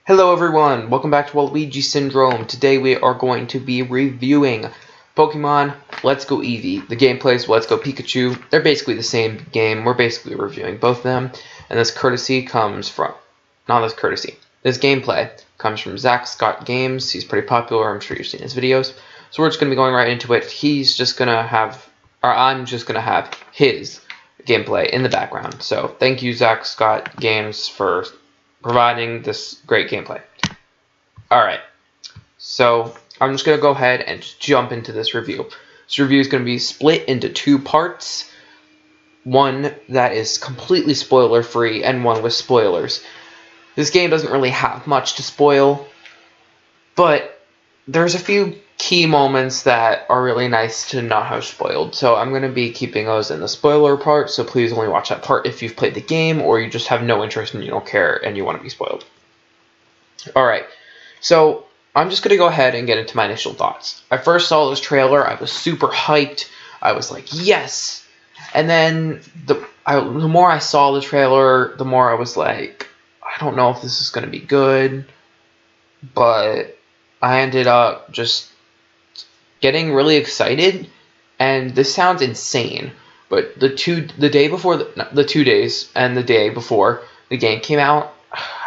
Hello everyone, welcome back to Waluigi Syndrome. Today we are going to be reviewing Pokemon Let's Go Eevee. The gameplay is Let's Go Pikachu. They're basically the same game. We're basically reviewing both of them. And this gameplay comes from Zach Scott Games. He's pretty popular. I'm sure you've seen his videos. So we're just going to be going right into it. I'm just going to have his gameplay in the background. So thank you, Zach Scott Games, for providing this great gameplay. Alright, so I'm just going to go ahead and just jump into this review. This review is going to be split into two parts. One that is completely spoiler free and one with spoilers. This game doesn't really have much to spoil, but there's a few key moments that are really nice to not have spoiled. So I'm going to be keeping those in the spoiler part, so please only watch that part if you've played the game or you just have no interest and you don't care and you want to be spoiled. Alright, so I'm just going to go ahead and get into my initial thoughts. I first saw this trailer, I was super hyped, I was like, yes! And then the more I saw the trailer, the more I was like, I don't know if this is going to be good, but I ended up just getting really excited, and this sounds insane, but the 2 days and the day before the game came out,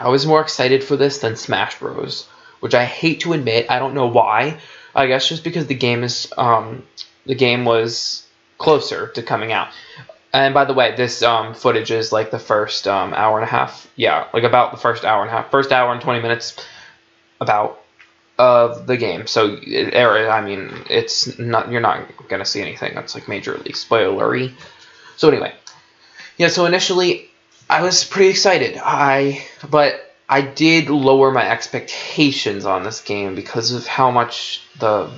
I was more excited for this than Smash Bros, which I hate to admit. I don't know why. I guess just because the game was closer to coming out. And by the way, this footage is like the first hour and a half. Yeah, like about the first hour and a half, first hour and 20 minutes about of the game. So I mean, you're not gonna see anything that's like majorly spoilery. So anyway, yeah, so initially I was pretty excited. But I did lower my expectations on this game because of how much the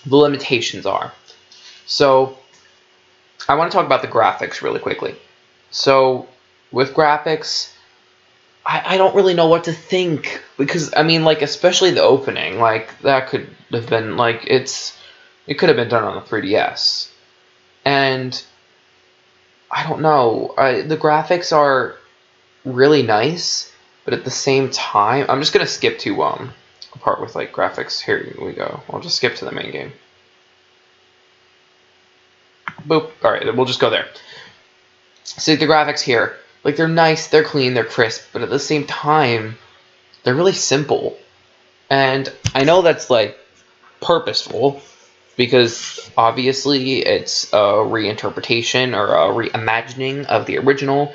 limitations are. So I want to talk about the graphics really quickly. So with graphics, I don't really know what to think, because I mean, like, especially the opening, like, that could have been like, it could have been done on the 3DS, and I don't know, the graphics are really nice, but at the same time, I'm just gonna skip to a part with like graphics. Here we go. I'll just skip to the main game. Boop. All right, we'll just go there. See the graphics here. Like, they're nice, they're clean, they're crisp, but at the same time, they're really simple. And I know that's, like, purposeful, because obviously it's a reinterpretation or a reimagining of the original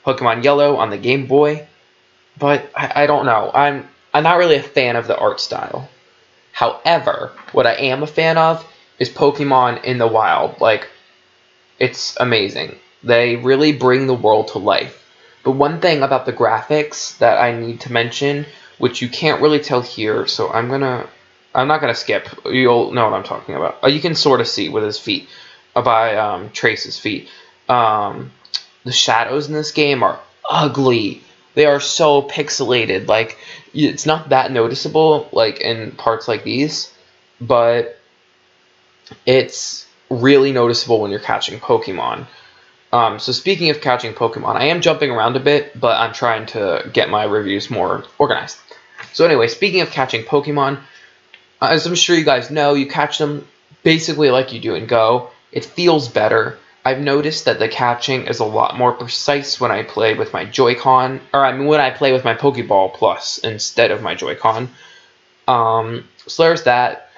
Pokemon Yellow on the Game Boy. But I don't know. I'm not really a fan of the art style. However, what I am a fan of is Pokemon in the wild. Like, it's amazing. They really bring the world to life. But one thing about the graphics that I need to mention, which you can't really tell here, so I'm not gonna skip. You'll know what I'm talking about. You can sort of see with his feet, by Trace's feet. The shadows in this game are ugly. They are so pixelated. Like, it's not that noticeable, like in parts like these, but it's really noticeable when you're catching Pokemon. So speaking of catching Pokemon, I am jumping around a bit, but I'm trying to get my reviews more organized. So anyway, speaking of catching Pokemon, as I'm sure you guys know, you catch them basically like you do in Go. It feels better. I've noticed that the catching is a lot more precise when I play with my Joy-Con, or I mean when I play with my Pokeball Plus instead of my Joy-Con. So there's that.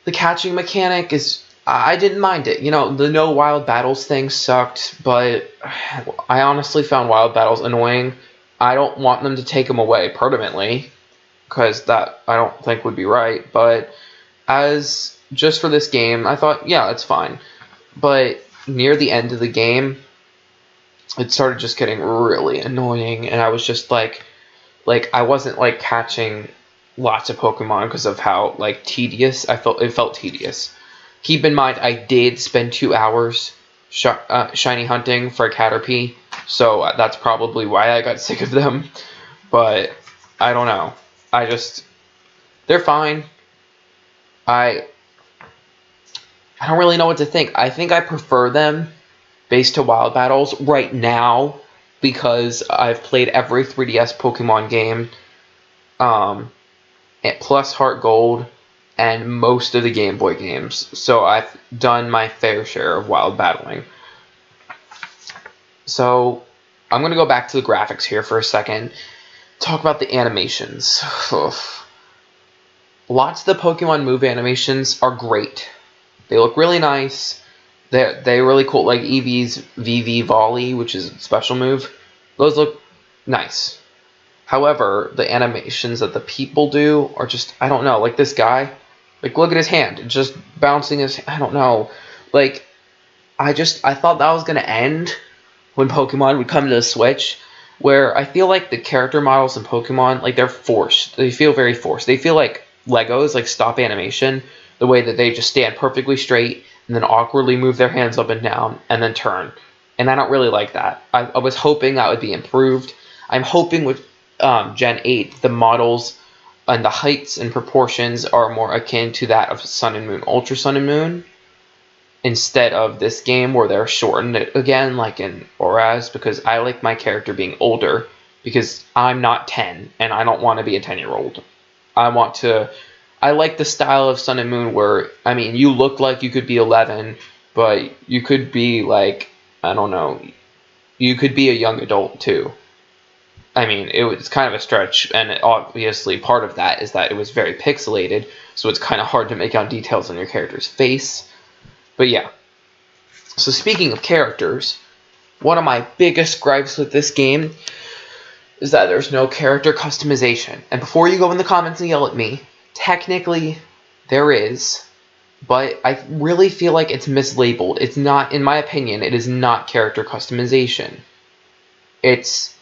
The catching mechanic is, I didn't mind it. You know, the no wild battles thing sucked, but I honestly found wild battles annoying. I don't want them to take them away permanently, because that I don't think would be right, but as just for this game, I thought, yeah, it's fine. But near the end of the game, it started just getting really annoying, and I was just like I wasn't like catching lots of Pokemon because of how like tedious it felt tedious. Keep in mind, I did spend 2 hours shiny hunting for a Caterpie, so that's probably why I got sick of them. But I don't know. They're fine. I don't really know what to think. I think I prefer them based to wild battles right now, because I've played every 3DS Pokemon game plus Heart Gold, and most of the Game Boy games. So I've done my fair share of wild battling. So I'm going to go back to the graphics here for a second. Talk about the animations. Lots of the Pokemon move animations are great. They look really nice. They're really cool. Like Eevee's VV Volley, which is a special move. Those look nice. However, the animations that the people do are just, I don't know. Like this guy, like look at his hand. It's just bouncing his, I don't know. Like, I thought that was going to end when Pokemon would come to the Switch, where I feel like the character models in Pokemon, like they're forced. They feel very forced. They feel like Legos, like stop animation, the way that they just stand perfectly straight and then awkwardly move their hands up and down and then turn. And I don't really like that. I was hoping that would be improved. I'm hoping with Gen 8, the models and the heights and proportions are more akin to that of Sun and Moon, Ultra Sun and Moon, instead of this game where they're shortened it again, like in Oraz, because I like my character being older, because I'm not 10, and I don't want to be a 10-year-old. I like the style of Sun and Moon where, I mean, you look like you could be 11, but you could be like, I don't know, you could be a young adult too. I mean, it was kind of a stretch, and obviously part of that is that it was very pixelated, so it's kind of hard to make out details on your character's face. But yeah. So speaking of characters, one of my biggest gripes with this game is that there's no character customization. And before you go in the comments and yell at me, technically there is, but I really feel like it's mislabeled. It's not, in my opinion, it is not character customization. It's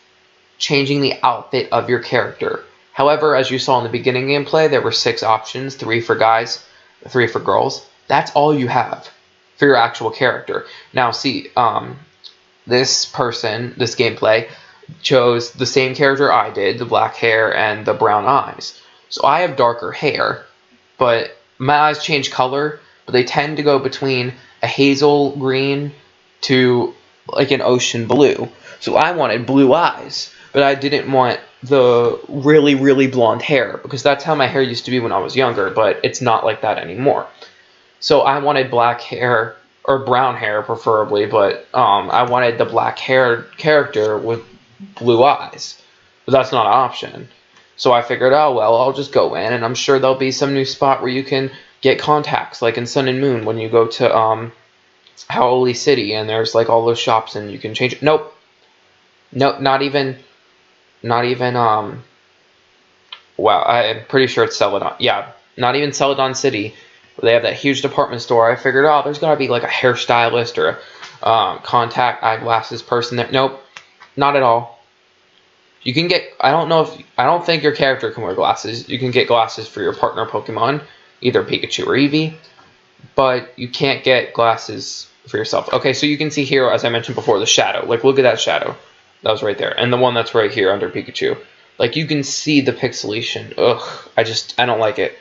changing the outfit of your character. However, as you saw in the beginning gameplay, there were 6 options, 3 for guys, 3 for girls. That's all you have for your actual character. Now, see, this gameplay, chose the same character I did, the black hair and the brown eyes. So I have darker hair, but my eyes change color, but they tend to go between a hazel green to like an ocean blue. So I wanted blue eyes, but I didn't want the really, really blonde hair, because that's how my hair used to be when I was younger, but it's not like that anymore. So I wanted black hair, or brown hair preferably, but I wanted the black haired character with blue eyes. But that's not an option. So I figured, oh well, I'll just go in, and I'm sure there'll be some new spot where you can get contacts, like in Sun and Moon, when you go to Howley City, and there's like all those shops, and you can change it. Nope. Nope, not even, wow, I'm pretty sure it's Celadon. Yeah, not even Celadon City. They have that huge department store. I figured, oh, there's got to be like a hairstylist or a contact eyeglasses person there. Nope, not at all. You can get, I don't think your character can wear glasses. You can get glasses for your partner Pokemon, either Pikachu or Eevee, but you can't get glasses for yourself. Okay, so you can see here, as I mentioned before, the shadow. Like, look at that shadow. That was right there. And the one that's right here under Pikachu. Like, you can see the pixelation. Ugh, I don't like it.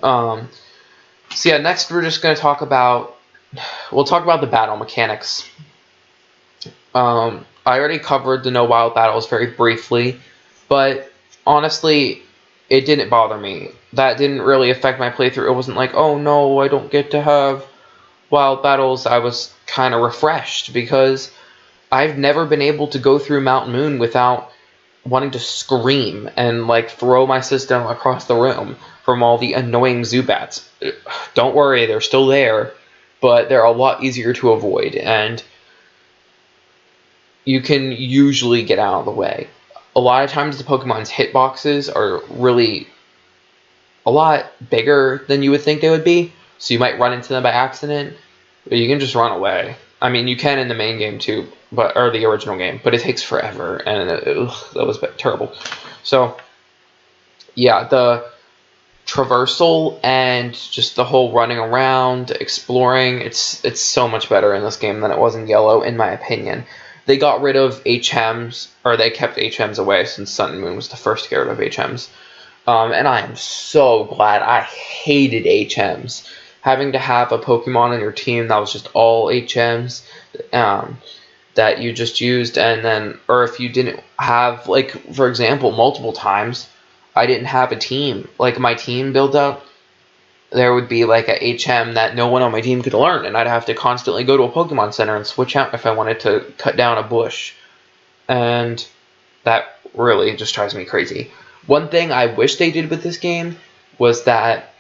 So yeah, next we're just going to talk about, we'll talk about the battle mechanics. I already covered the no wild battles very briefly, but honestly, it didn't bother me. That didn't really affect my playthrough. It wasn't like, oh no, I don't get to have wild battles. I was kind of refreshed, because I've never been able to go through Mount Moon without wanting to scream and like throw my system across the room from all the annoying Zubats. Don't worry, they're still there, but they're a lot easier to avoid, and you can usually get out of the way. A lot of times the Pokemon's hitboxes are really a lot bigger than you would think they would be, so you might run into them by accident, but you can just run away. I mean, you can in the main game too, or the original game, but it takes forever, and that was terrible. So, yeah, the traversal and just the whole running around, exploring, it's so much better in this game than it was in Yellow, in my opinion. They got rid of HMs, or they kept HMs away since Sun and Moon was the first to get rid of HMs. And I am so glad. I hated HMs. Having to have a Pokemon on your team that was just all HMs that you just used, and then, or if you didn't have, like, for example, multiple times, I didn't have a team. Like, my team build up, there would be like a HM that no one on my team could learn, and I'd have to constantly go to a Pokemon Center and switch out if I wanted to cut down a bush. And that really just drives me crazy. One thing I wish they did with this game was that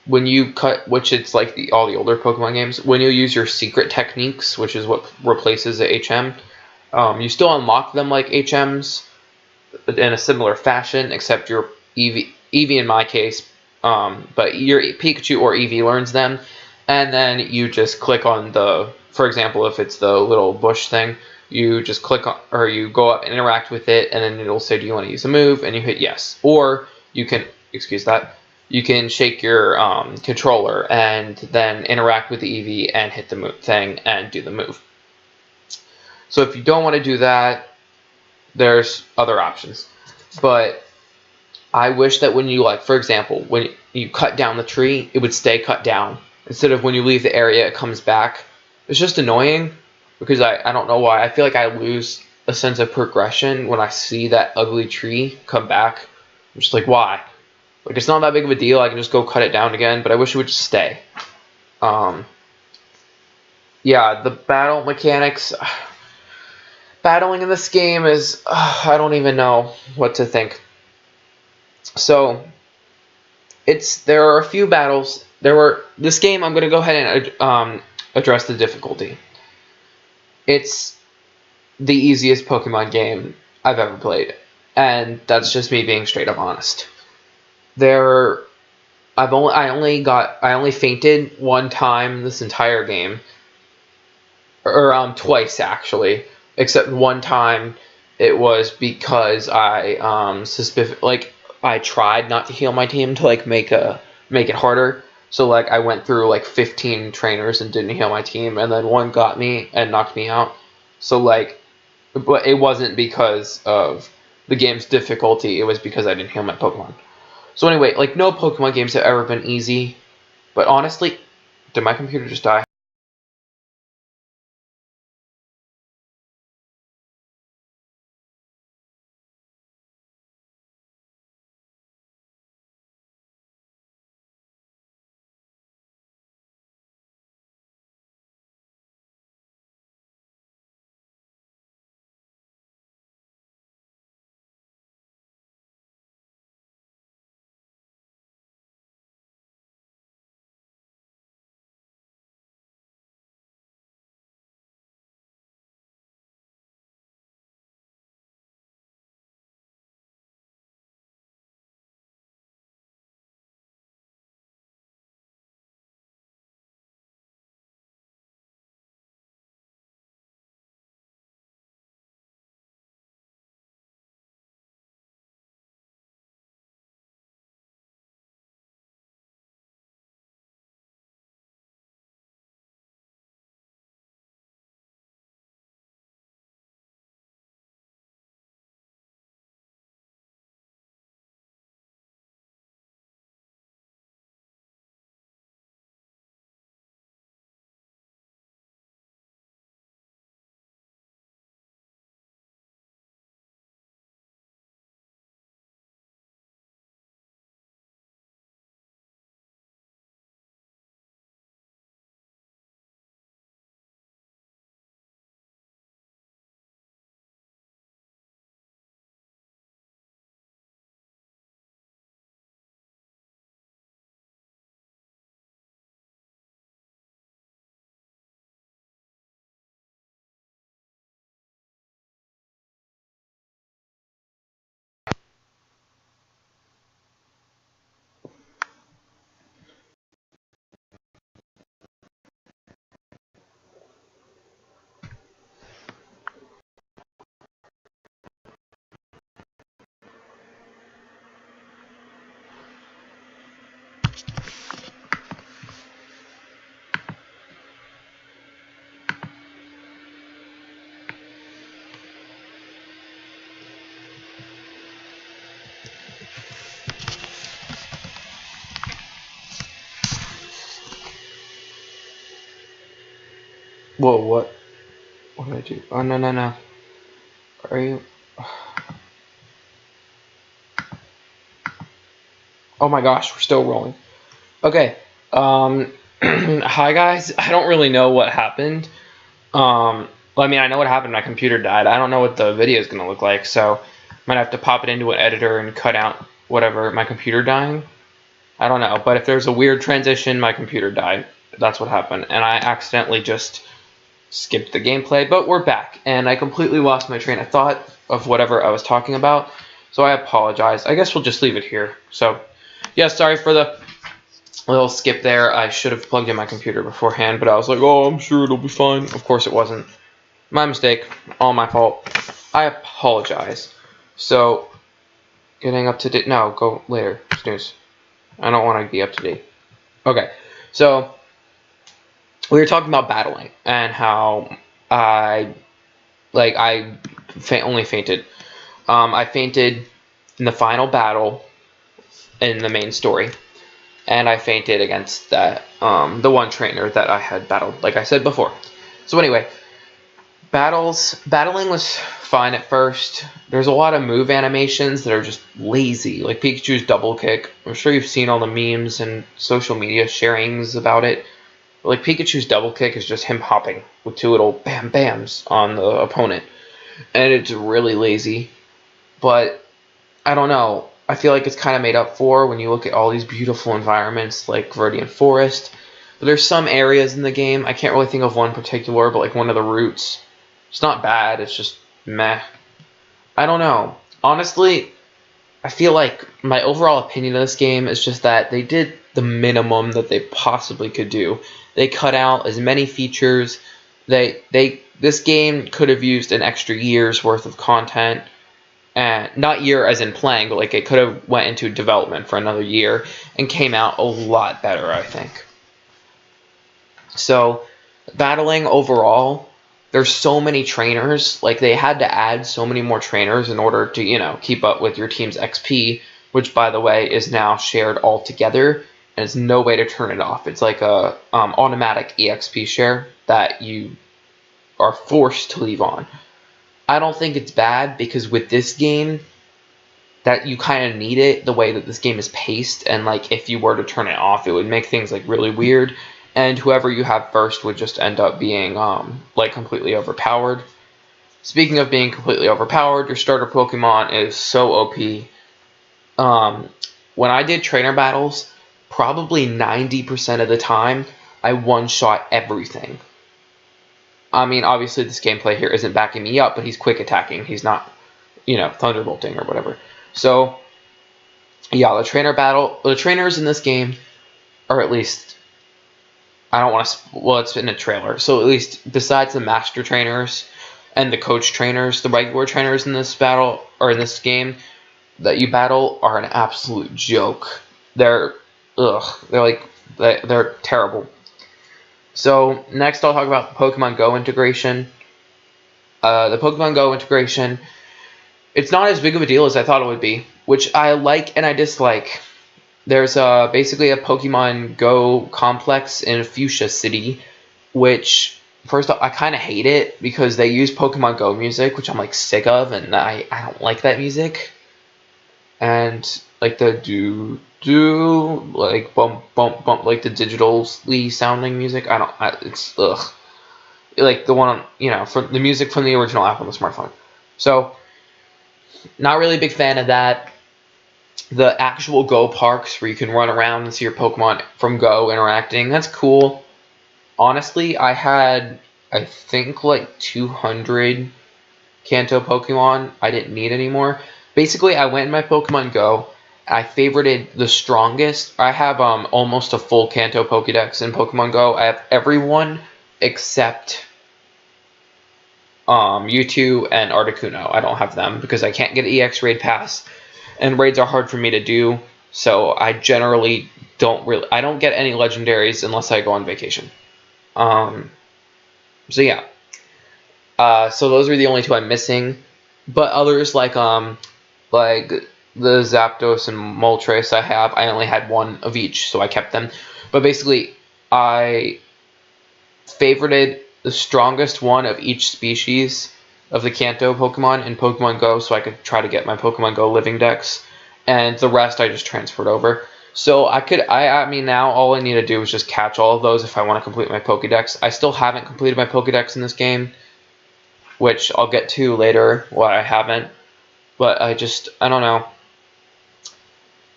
when you cut, which it's like all the older Pokemon games, when you use your secret techniques, which is what replaces the HM, you still unlock them like HMs in a similar fashion, except your Eevee in my case, but your Pikachu or Eevee learns them, and then you just click on the, for example, if it's the little bush thing, you just click on, or you go up and interact with it, and then it'll say, do you want to use a move, and you hit yes. Or you can, excuse that, you can shake your controller and then interact with the Eevee and hit the move thing and do the move. So if you don't want to do that, there's other options. But I wish that when you, like, for example, when you cut down the tree, it would stay cut down. Instead of when you leave the area, it comes back. It's just annoying because I don't know why. I feel like I lose a sense of progression when I see that ugly tree come back. I'm just like, why? Like, it's not that big of a deal. I can just go cut it down again, but I wish it would just stay. Yeah, the battle mechanics. Battling in this game is, I don't even know what to think. So, there are a few battles. This game, I'm going to go ahead and address the difficulty. It's the easiest Pokemon game I've ever played. And that's just me being straight up honest. I only fainted one time this entire game. Or twice actually. Except one time it was because I I tried not to heal my team to like make it harder. So like I went through like 15 trainers and didn't heal my team, and then one got me and knocked me out. So like, but it wasn't because of the game's difficulty, it was because I didn't heal my Pokemon. So anyway, like, no Pokemon games have ever been easy, but honestly, did my computer just die? Whoa, what? What did I do? Oh, no, no, no. Are you... Oh my gosh, we're still rolling. Okay. Hi guys. I don't really know what happened. Well, I mean, I know what happened. My computer died. I don't know what the video is gonna look like, so might have to pop it into an editor and cut out whatever my computer dying. I don't know, but if there's a weird transition, my computer died. That's what happened, and I accidentally just skipped the gameplay, but we're back, and I completely lost my train of thought of whatever I was talking about, so I apologize. I guess we'll just leave it here. So, yeah, sorry for the little skip there. I should have plugged in my computer beforehand, but I was like, oh, I'm sure it'll be fine. Of course it wasn't. My mistake. All my fault. I apologize. So, getting up to date. No, go later. Snooze. I don't want to be up to date. Okay, so we were talking about battling and how I only fainted. I fainted in the final battle in the main story, and I fainted against that the one trainer that I had battled, like I said before. So anyway, battling was fine at first. There's a lot of move animations that are just lazy, like Pikachu's double kick. I'm sure you've seen all the memes and social media sharings about it. Like, Pikachu's double kick is just him hopping with two little bam bams on the opponent. And it's really lazy. But, I don't know. I feel like it's kind of made up for when you look at all these beautiful environments like Viridian Forest. But there's some areas in the game, I can't really think of one particular, but like one of the routes. It's not bad, it's just meh. I don't know. Honestly, I feel like my overall opinion of this game is just that they did the minimum that they possibly could do. They cut out as many features. This game could have used an extra year's worth of content, and not year as in playing, but like it could have went into development for another year and came out a lot better, I think. So, battling overall, there's so many trainers. Like, they had to add so many more trainers in order to, you know, keep up with your team's XP, which, by the way, is now shared all together, and there's no way to turn it off. It's like a automatic EXP share that you are forced to leave on. I don't think it's bad, because with this game, that you kind of need it, the way that this game is paced, and like if you were to turn it off, it would make things like really weird, and whoever you have first would just end up being like completely overpowered. Speaking of being completely overpowered, your starter Pokemon is so OP. When I did trainer battles, probably 90% of the time, I one-shot everything. I mean, obviously this gameplay here isn't backing me up, but he's quick attacking. He's not, you know, thunderbolting or whatever. So, yeah, the trainers in this game are at least, I don't want to, well, it's in a trailer. So at least besides the master trainers and the coach trainers, the regular trainers in this battle, or in this game that you battle are an absolute joke. They're terrible. So, next I'll talk about the Pokemon Go integration. The Pokemon Go integration, it's not as big of a deal as I thought it would be, which I like and I dislike. There's basically a Pokemon Go complex in Fuchsia City, which, first off, I kind of hate it because they use Pokemon Go music, which I'm like sick of, and I don't like that music. And like the do like bump bump bump, like the digitally sounding music. It's ugh. Like the one on, you know, for the music from the original app on the smartphone. So, not really a big fan of that. The actual Go parks where you can run around and see your Pokemon from Go interacting, that's cool. Honestly, I had, I think, like 200 Kanto Pokemon. I didn't need anymore. Basically, I went in my Pokemon Go, I favorited the strongest. I have almost a full Kanto Pokédex in Pokemon Go. I have everyone except Mewtwo and Articuno. I don't have them because I can't get an EX raid pass, and raids are hard for me to do, so I generally I don't get any legendaries unless I go on vacation. So yeah. So those are the only two I'm missing, but others like the Zapdos and Moltres I only had one of each, so I kept them. But basically, I favorited the strongest one of each species of the Kanto Pokemon in Pokemon Go, so I could try to get my Pokemon Go living dex. and the rest I just transferred over. So I mean, now all I need to do is just catch all of those if I want to complete my Pokédex. I still haven't completed my Pokédex in this game, which I'll get to later, why I haven't. But I don't know.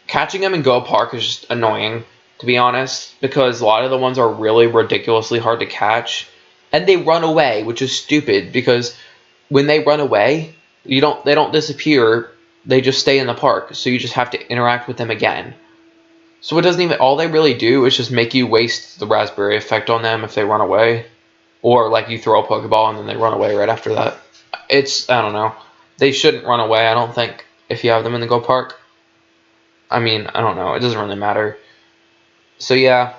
Catching them in Go Park is just annoying, to be honest, because a lot of the ones are really ridiculously hard to catch. And they run away, which is stupid, because when they run away, they don't disappear, they just stay in the park, so you just have to interact with them again. So it doesn't even, all they really do is just make you waste the raspberry effect on them if they run away. Or like you throw a Pokeball and then they run away right after that. I don't know. They shouldn't run away, I don't think, if you have them in the Go Park. I mean, I don't know, it doesn't really matter. So yeah.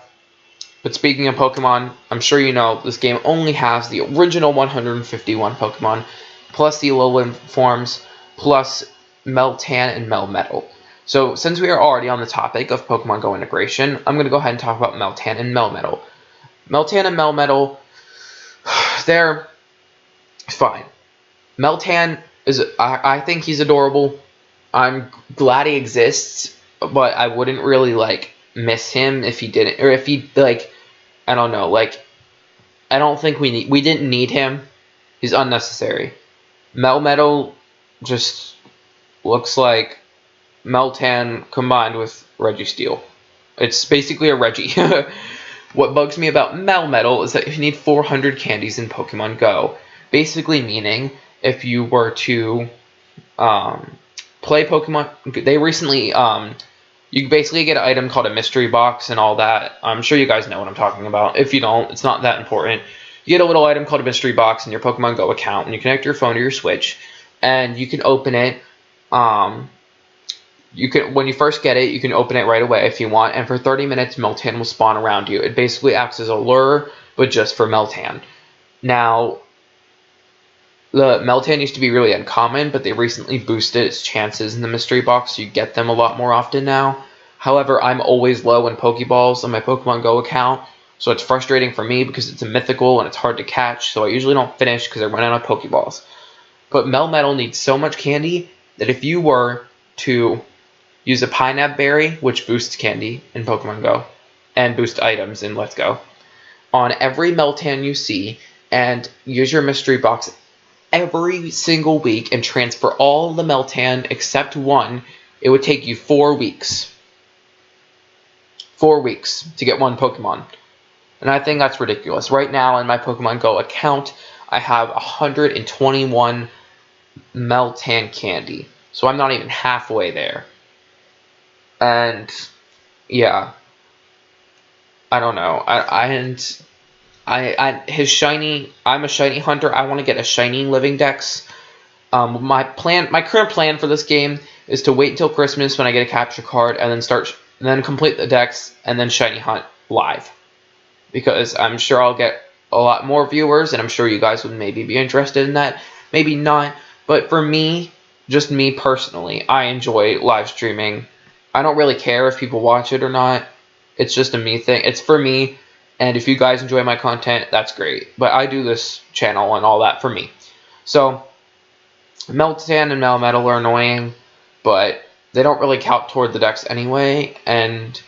But speaking of Pokemon, I'm sure you know this game only has the original 151 Pokemon, plus the Alolan forms, plus Meltan and Melmetal. So since we are already on the topic of Pokemon Go integration, I'm going to go ahead and talk about Meltan and Melmetal. Meltan and Melmetal, they're fine. Meltan I think he's adorable. I'm glad he exists, but I wouldn't really miss him if he didn't, or if he I don't know, I don't think we didn't need him. He's unnecessary. Melmetal just looks like Meltan combined with Registeel. It's basically a Reggie. What bugs me about Melmetal is that you need 400 candies in Pokemon Go. Basically meaning, if you were to play Pokemon, they recently, you basically get an item called a mystery box and all that. I'm sure you guys know what I'm talking about. If you don't, it's not that important. You get a little item called a mystery box in your Pokemon Go account, and you connect your phone to your Switch, and you can open it. When you first get it, you can open it right away if you want, and for 30 minutes, Meltan will spawn around you. It basically acts as a lure, but just for Meltan. Now, the Meltan used to be really uncommon, but they recently boosted its chances in the mystery box, so you get them a lot more often now. However, I'm always low in Pokeballs on my Pokemon Go account, so it's frustrating for me because it's a mythical and it's hard to catch, so I usually don't finish because I run out of Pokeballs. But Melmetal needs so much candy that if you were to use a Pineapple Berry, which boosts candy in Pokemon Go, and boosts items in Let's Go, on every Meltan you see, and use your mystery box every single week and transfer all the Meltan except one, it would take you 4 weeks. 4 weeks to get one Pokemon. And I think that's ridiculous. Right now in my Pokemon Go account, I have 121 Meltan candy. So I'm not even halfway there. And yeah, I don't know. His shiny. I'm a shiny hunter. I want to get a shiny living dex. My current plan for this game is to wait until Christmas when I get a capture card, and then complete the dex, and then shiny hunt live, because I'm sure I'll get a lot more viewers, and I'm sure you guys would maybe be interested in that. Maybe not, but for me, just me personally, I enjoy live streaming. I don't really care if people watch it or not. It's just a me thing. It's for me. And if you guys enjoy my content, that's great. But I do this channel and all that for me. So, Meltan and Melmetal are annoying, but they don't really count toward the dex anyway. And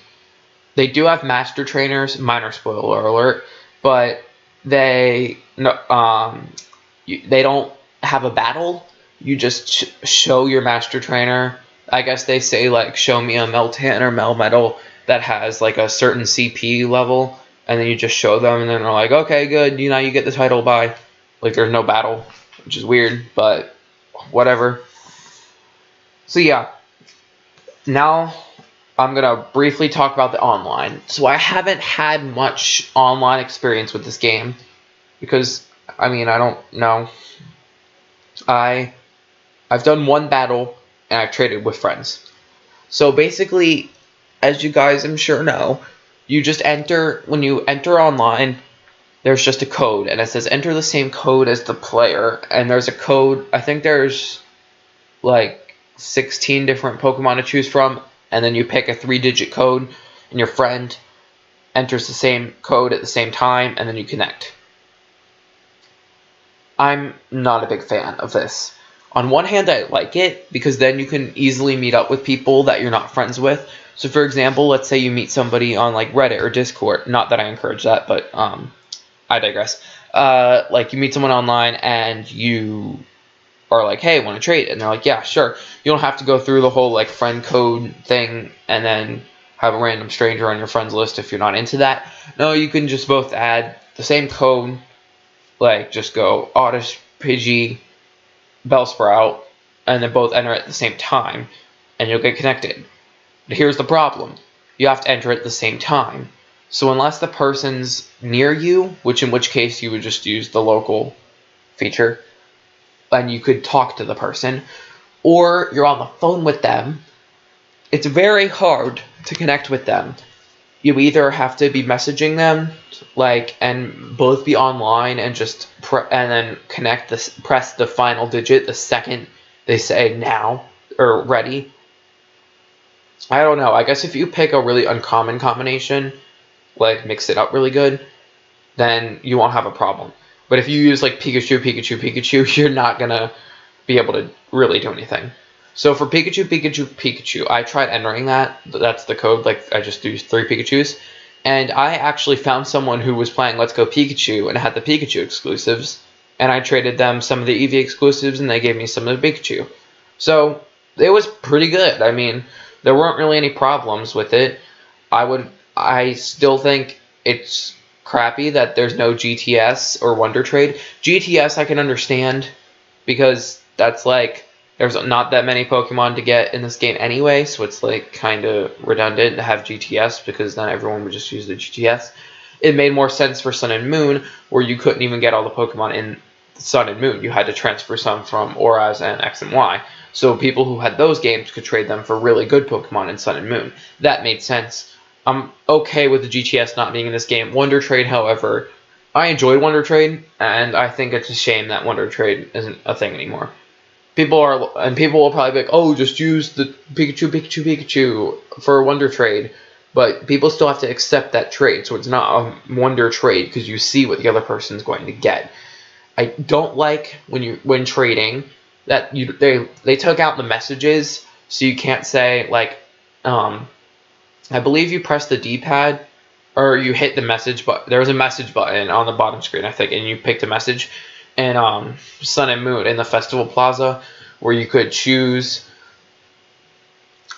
they do have master trainers, minor spoiler alert, but they don't have a battle. You just show your master trainer. I guess they say, show me a Meltan or Melmetal that has, a certain CP level. And then you just show them, and then they're like, okay, good, now you get the title, bye. There's no battle, which is weird, but whatever. So yeah, now I'm going to briefly talk about the online. So I haven't had much online experience with this game, because, I don't know. I've done one battle, and I've traded with friends. So basically, as you guys I'm sure know, you just when you enter online, there's just a code, and it says enter the same code as the player, and there's a code, I think there's 16 different Pokemon to choose from, and then you pick a 3-digit code, and your friend enters the same code at the same time, and then you connect. I'm not a big fan of this. On one hand, I like it because then you can easily meet up with people that you're not friends with. So for example, let's say you meet somebody on like Reddit or Discord. Not that I encourage that, but I digress. Like you meet someone online and you are like, hey, want to trade? And they're like, yeah, sure. You don't have to go through the whole like friend code thing and then have a random stranger on your friends list if you're not into that. No, you can just both add the same code, like just go Oddish, Pidgey, Bellsprout, and then both enter at the same time, and you'll get connected. But here's the problem. You have to enter at the same time. So unless the person's near you, in which case you would just use the local feature, and you could talk to the person, or you're on the phone with them, it's very hard to connect with them. You either have to be messaging them, like, and both be online and just and then press the final digit the second they say now or ready. I don't know. I guess if you pick a really uncommon combination, like mix it up really good, then you won't have a problem. But if you use like Pikachu, Pikachu, Pikachu, you're not gonna be able to really do anything. So for Pikachu, Pikachu, Pikachu, I tried entering that. That's the code. Like I just used 3 Pikachus. And I actually found someone who was playing Let's Go Pikachu and had the Pikachu exclusives. And I traded them some of the Eevee exclusives and they gave me some of the Pikachu. So it was pretty good. I mean, there weren't really any problems with it. I still think it's crappy that there's no GTS or Wonder Trade. GTS I can understand because that's like there's not that many Pokemon to get in this game anyway, so it's like kind of redundant to have GTS because then everyone would just use the GTS. It made more sense for Sun and Moon where you couldn't even get all the Pokemon in Sun and Moon. You had to transfer some from Auras and X and Y. So people who had those games could trade them for really good Pokemon in Sun and Moon. That made sense. I'm okay with the GTS not being in this game. Wonder Trade, however, I enjoyed Wonder Trade, and I think it's a shame that Wonder Trade isn't a thing anymore. People will probably be like, oh, just use the Pikachu, Pikachu, Pikachu for a Wonder Trade. But people still have to accept that trade, so it's not a Wonder Trade because you see what the other person's going to get. I don't like when trading that they took out the messages, so you can't say like I believe you press the D-pad or you hit the message button. There was a message button on the bottom screen, I think, and you picked a message. And Sun and Moon in the Festival Plaza, where you could choose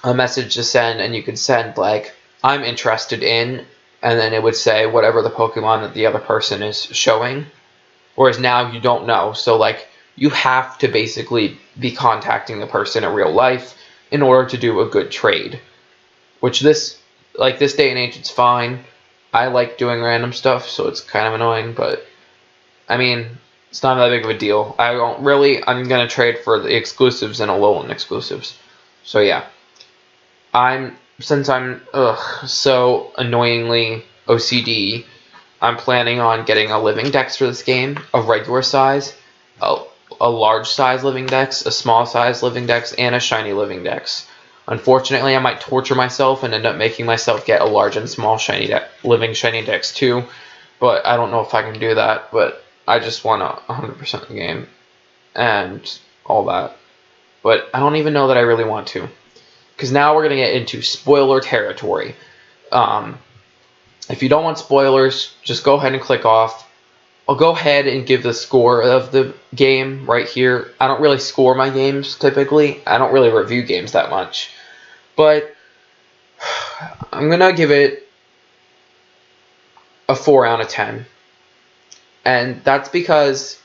a message to send, and you could send like I'm interested in, and then it would say whatever the Pokemon that the other person is showing. Whereas now you don't know, so like you have to basically be contacting the person in real life in order to do a good trade. Which this day and age, it's fine. I like doing random stuff, so it's kind of annoying, but I mean, it's not that big of a deal. I'm going to trade for the exclusives and Alolan exclusives. So yeah. Since I'm so annoyingly OCD, I'm planning on getting a living dex for this game, a regular size, a large size living dex, a small size living dex, and a shiny living dex. Unfortunately, I might torture myself and end up making myself get a large and small living shiny dex too, but I don't know if I can do that, but I just want 100% the game and all that. But I don't even know that I really want to, because now we're going to get into spoiler territory. If you don't want spoilers, just go ahead and click off. I'll go ahead and give the score of the game right here. I don't really score my games typically. I don't really review games that much. But I'm going to give it a 4 out of 10. And that's because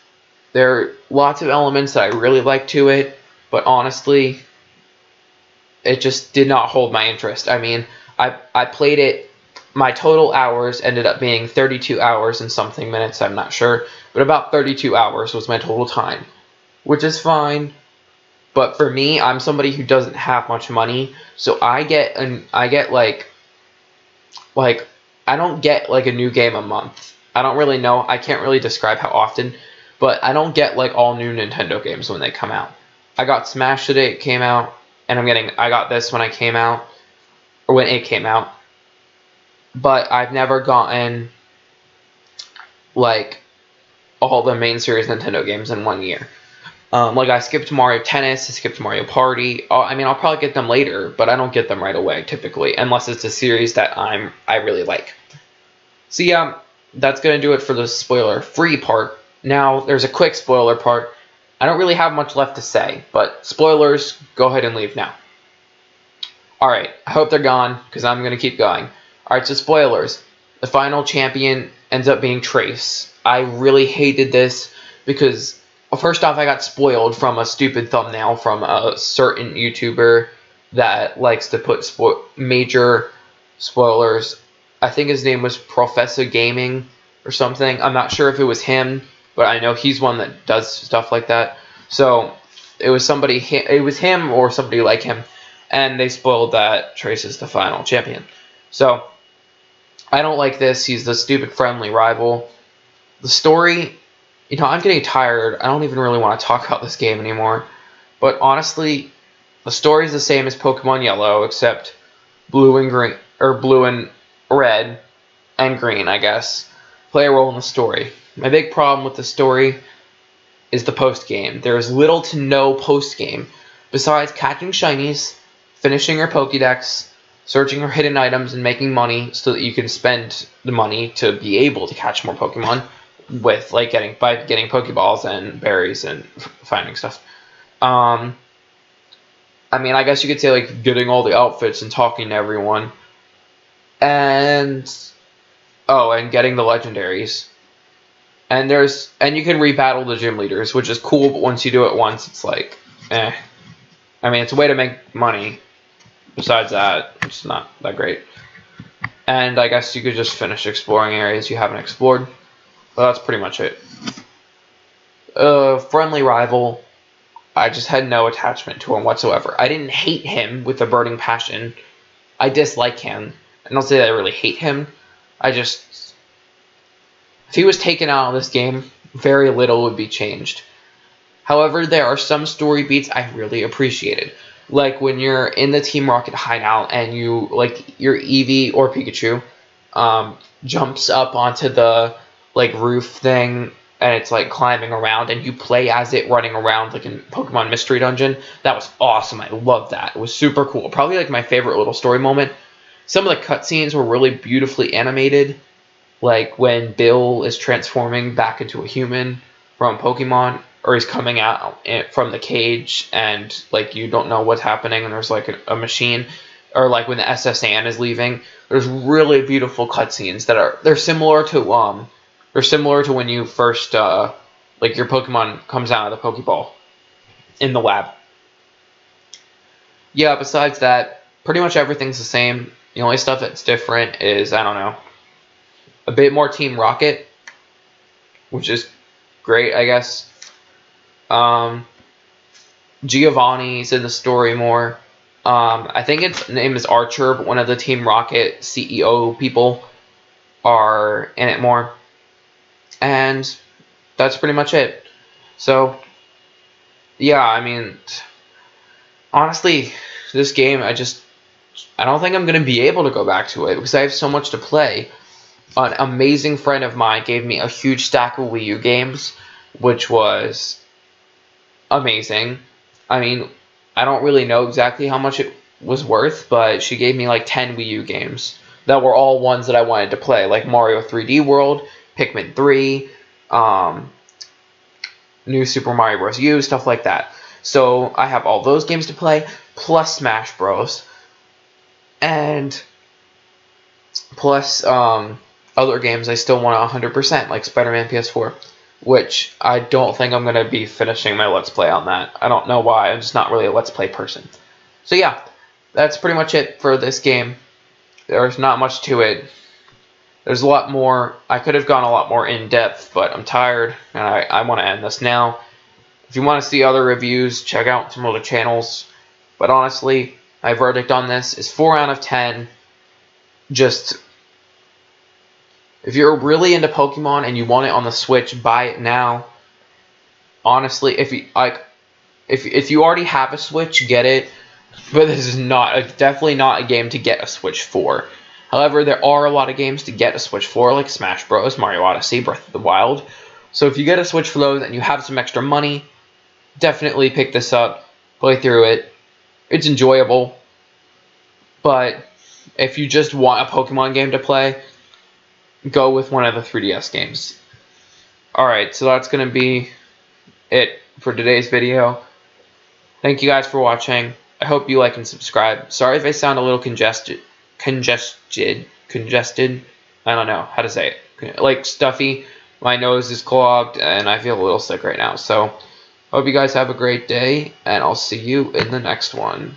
there are lots of elements that I really like to it, but honestly, it just did not hold my interest. I mean, I played it, my total hours ended up being 32 hours and something minutes, I'm not sure, but about 32 hours was my total time, which is fine. But for me, I'm somebody who doesn't have much money, so I don't get like a new game a month. I don't really know. I can't really describe how often, but I don't get like all new Nintendo games when they come out. I got Smash the day it came out, and I got this when it came out. But I've never gotten like all the main series Nintendo games in 1 year. Like I skipped Mario Tennis, I skipped Mario Party. I mean, I'll probably get them later, but I don't get them right away typically, unless it's a series that I really like. So yeah, that's gonna do it for the spoiler-free part. Now there's a quick spoiler part. I don't really have much left to say, but spoilers, go ahead and leave now. Alright, I hope they're gone, because I'm gonna keep going. Alright, so spoilers. The final champion ends up being Trace. I really hated this because, well, first off, I got spoiled from a stupid thumbnail from a certain YouTuber that likes to put major spoilers. I think his name was Professor Gaming or something. I'm not sure if it was him, but I know he's one that does stuff like that. So it was him or somebody like him, and they spoiled that Trace is the final champion. So I don't like this. He's the stupid friendly rival. The story, you know, I'm getting tired. I don't even really want to talk about this game anymore. But honestly, the story is the same as Pokemon Yellow, except blue and green, or blue and red and green, I guess, play a role in the story. My big problem with the story is the post-game. There is little to no post-game besides catching shinies, finishing your Pokédex, searching for hidden items, and making money so that you can spend the money to be able to catch more Pokemon with, like, getting Pokeballs and berries and finding stuff. I mean, I guess you could say, like, getting all the outfits and talking to everyone. And getting the legendaries. And you can rebattle the gym leaders, which is cool, but once you do it once, it's like, eh. I mean, it's a way to make money. Besides that, it's not that great. And I guess you could just finish exploring areas you haven't explored. But that's pretty much it. Friendly rival. I just had no attachment to him whatsoever. I didn't hate him with a burning passion. I dislike him. I don't say that I really hate him. If he was taken out of this game, very little would be changed. However, there are some story beats I really appreciated. Like when you're in the Team Rocket hideout and your Eevee or Pikachu jumps up onto the roof thing and it's like climbing around and you play as it running around like in Pokemon Mystery Dungeon. That was awesome. I loved that. It was super cool. Probably like my favorite little story moment. Some of the cutscenes were really beautifully animated. Like when Bill is transforming back into a human from Pokemon, or he's coming out from the cage and like you don't know what's happening and there's like a machine, or like when the SS Anne is leaving. There's really beautiful cutscenes they're similar to when you first like your Pokemon comes out of the Pokeball in the lab. Yeah, besides that, pretty much everything's the same. The only stuff that's different is, I don't know, a bit more Team Rocket, which is great, I guess. Giovanni's in the story more. I think its name is Archer, but one of the Team Rocket CEO people are in it more. And that's pretty much it. So, yeah, I mean, honestly, this game, I don't think I'm going to be able to go back to it because I have so much to play. An amazing friend of mine gave me a huge stack of Wii U games, which was amazing. I mean, I don't really know exactly how much it was worth, but she gave me like 10 Wii U games that were all ones that I wanted to play, like Mario 3D World, Pikmin 3, New Super Mario Bros. U, stuff like that. So I have all those games to play, plus Smash Bros. And plus other games I still want 100%, like Spider-Man PS4, which I don't think I'm going to be finishing my Let's Play on that. I don't know why, I'm just not really a Let's Play person. So yeah, that's pretty much it for this game. There's not much to it. There's a lot more. I could have gone a lot more in depth, but I'm tired, and I want to end this now. If you want to see other reviews, check out some other channels. But honestly, my verdict on this is 4 out of 10. Just, if you're really into Pokemon and you want it on the Switch, buy it now. Honestly, if you already have a Switch, get it. But this is definitely not a game to get a Switch for. However, there are a lot of games to get a Switch for, like Smash Bros, Mario Odyssey, Breath of the Wild. So if you get a Switch for those and you have some extra money, definitely pick this up, play through it. It's enjoyable, but if you just want a Pokemon game to play, go with one of the 3DS games. Alright, so that's going to be it for today's video. Thank you guys for watching. I hope you like and subscribe. Sorry if I sound a little congested. I don't know how to say it. Like stuffy. My nose is clogged and I feel a little sick right now. So, hope you guys have a great day and I'll see you in the next one.